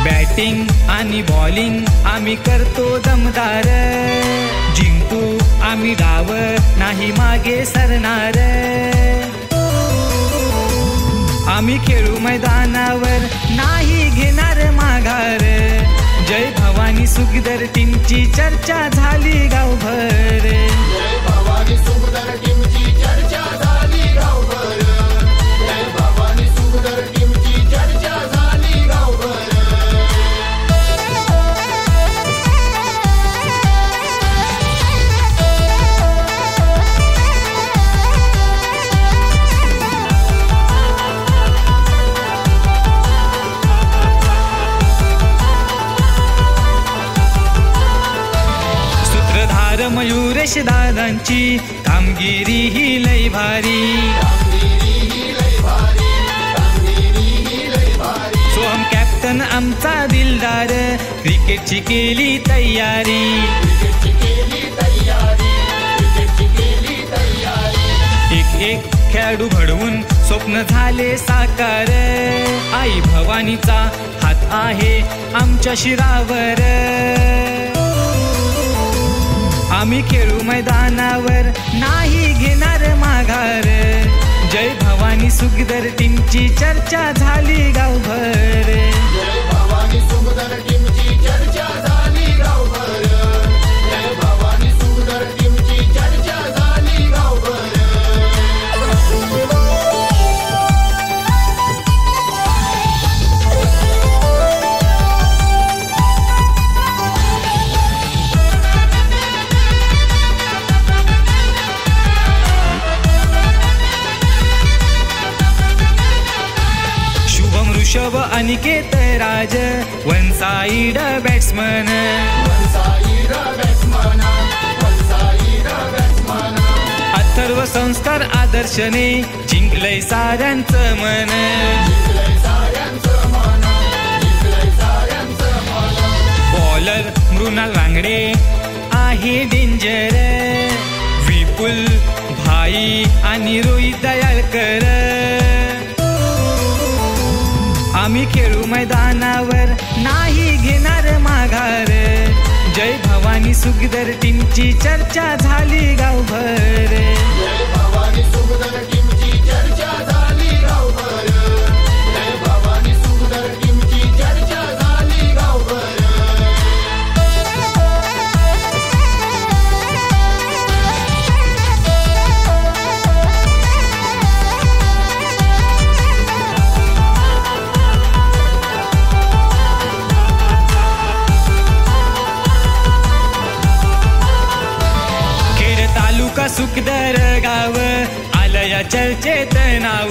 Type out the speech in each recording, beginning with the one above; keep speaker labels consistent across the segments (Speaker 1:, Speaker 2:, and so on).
Speaker 1: Batting आणि bowling आम्ही करतो दमदार, जिंकू आम्ही डाव नाही मागे सरणार, आम्ही खेळू मैदानावर नाही घेणार माघार, जय भवानी सुखदर टीमची चर्चा झाली गावभर,
Speaker 2: जय भवानी सुखदर टीमची चर्चा झाली गावभर, जय भवानी सुखदर टीमची चर्चा झाली गावभर.
Speaker 1: मयुरेश दादांची कामगिरी ही लय भारी, सोहम कॅप्टन आमचा दिलदार, क्रिकेटची केली तयारी, एक एक खेळाडू घडवून स्वप्न झाले साकार, आई भवानीचा हात आहे आमच्या शिरावर, आम्ही खेळू मैदानावर नाही घेणार माघार, जय भवानी सुखदर टीमची चर्चा झाली गावभर,
Speaker 2: जय भवानी सुखदर टीमची चर्चा झाली गावभर, जय भवानी सुखदर टीमची चर्चा झाली गावभर.
Speaker 1: ऋषभ अनिकेत राज वन साइड बॅट्समन, अथर्व संस्कार आदर्शने जिंकलंय साऱ्यांचं मन, बॉलर मृणाल रांगडे आहे डेंजर, विपुल भाई आणि रोहित दयाळकर, आम्ही खेळू मैदानावर नाही घेणार माघार, जय भवानी सुखदर टीमची चर्चा झाली गावभर,
Speaker 2: जय भवानी सुखदर टीमची चर्चा झाली गावभर, जय भवानी सुखदर टीमची चर्चा झाली गावभर.
Speaker 1: सुखदर गाव आलं या चर्चेत नाव,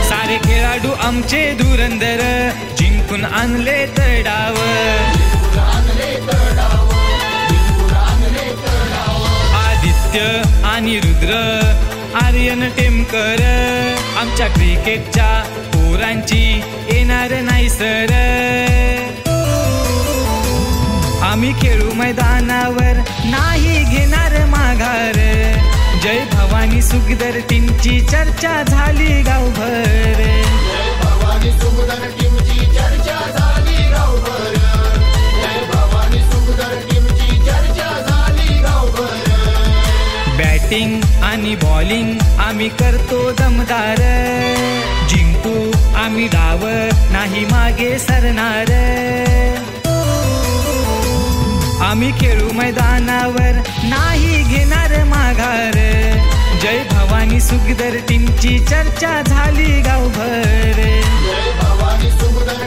Speaker 1: सारे खेळाडू आमचे धुरंदर जिंकून आणले डाव, आदित्य आणि रुद्र आर्यन टेमकर आमच्या क्रिकेटच्या पोरांची येणार नाही सर, आम्ही खेळू मैदानावर नाही घेणार माघार, जय भवानी सुखदर टीमची चर्चा झाली गावभर,
Speaker 2: जय भवानी सुखदर टीमची चर्चा झाली गावभर, जय भवानी सुखदर टीमची चर्चा झाली गावभर.
Speaker 1: बॅटिंग आणि बॉलिंग आम्ही करतो दमदार, जिंकू आम्ही डाव नाही मागे सरणार, आम्ही खेळू मैदानावर नाही घेणार माघार, जय भवानी सुखदर टीमची चर्चा झाली गावभर,
Speaker 2: जय भवानी सुखदर